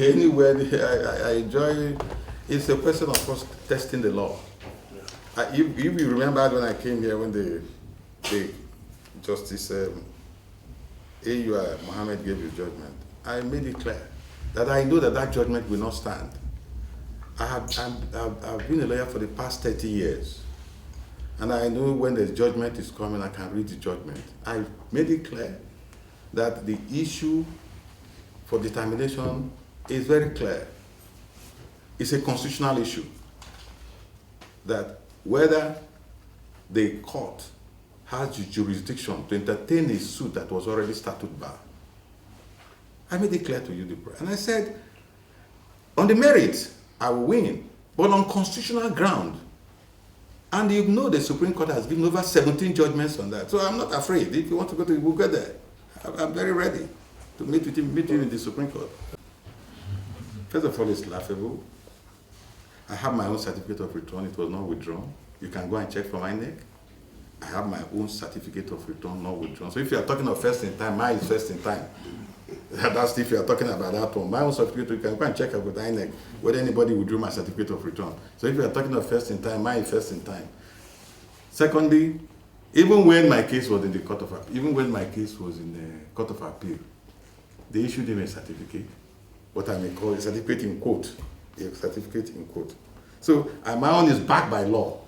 anywhere, I enjoy. It's a question of course testing the law. If you remember when I came here, when the Justice A.U.R. Mohammed gave his judgment, I made it clear that I know that judgment will not stand. I've been a lawyer for the past 30 years, and I know when the judgment is coming, I can read the judgment. I made it clear that the issue for determination is very clear. It's a constitutional issue, that whether the court has the jurisdiction to entertain a suit that was already started by. I made it clear to you, and I said, on the merits, I will win, but on constitutional ground. And you know the Supreme Court has given over 17 judgments on that. So I'm not afraid. If you want to go to, we'll go there. I'm very ready to meet with him, in the Supreme Court. First of all, it's laughable. I have my own certificate of return. It was not withdrawn. You can go and check from INEC. I have my own certificate of return, not withdrawn. So if you are talking of first in time, mine is first in time. That's if you are talking about that one. My own certificate, you can go and check out with INEC whether anybody withdrew my certificate of return. So if you are talking of first in time, mine is first in time. Secondly, even when my case was in the Court of Appeal, they issued him a certificate, what I may call a certificate in quote. A certificate in quote. So my own is backed by law.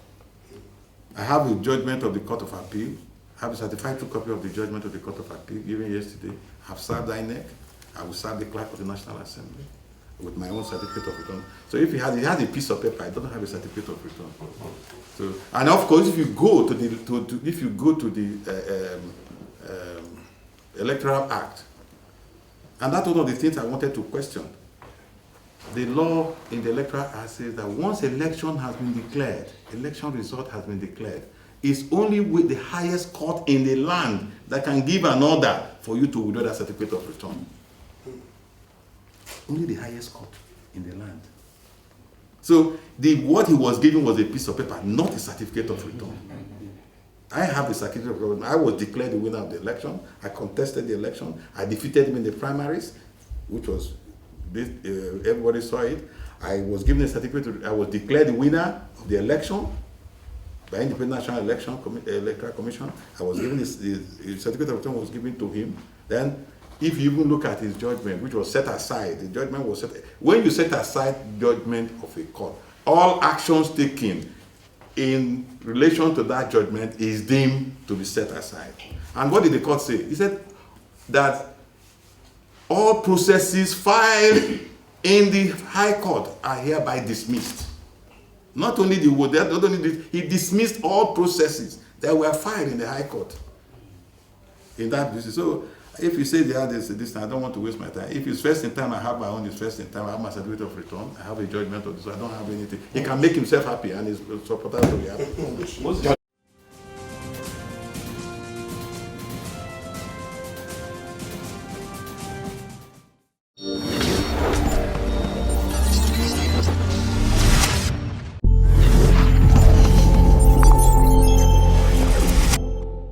I have a judgment of the Court of Appeal. I have a certified true copy of the judgment of the Court of Appeal given yesterday. I have served INEC. I will serve the clerk of the National Assembly with my own certificate of return. So if he has a piece of paper, I don't have a certificate of return. So, and of course, if you go to the Electoral Act, and that's one of the things I wanted to question. The law in the Electoral Act says that once election has been declared, election result has been declared, it's only with the highest court in the land that can give an order for you to withdraw that certificate of return. Only the highest court in the land. So what he was given was a piece of paper, not a certificate of return. I have the certificate of return. I was declared the winner of the election. I contested the election. I defeated him in the primaries, which was, everybody saw it. I was given a certificate. I was declared the winner of the election by Independent National Electoral Commission. I was given his certificate of return was given to him. Then, if you even look at his judgment, which was set aside, the judgment was set. When you set aside judgment of a court, all actions taken in relation to that judgment is deemed to be set aside. And what did the court say? He said that all processes filed in the High Court are hereby dismissed. Not only he dismissed all processes that were filed in the High Court. In that basis. So if you say this, I don't want to waste my time. If it's first in time, I have my own. It's first in time. I have my certificate of return. I have a judgment of this. So I don't have anything. He can make himself happy, and his supporters will be happy.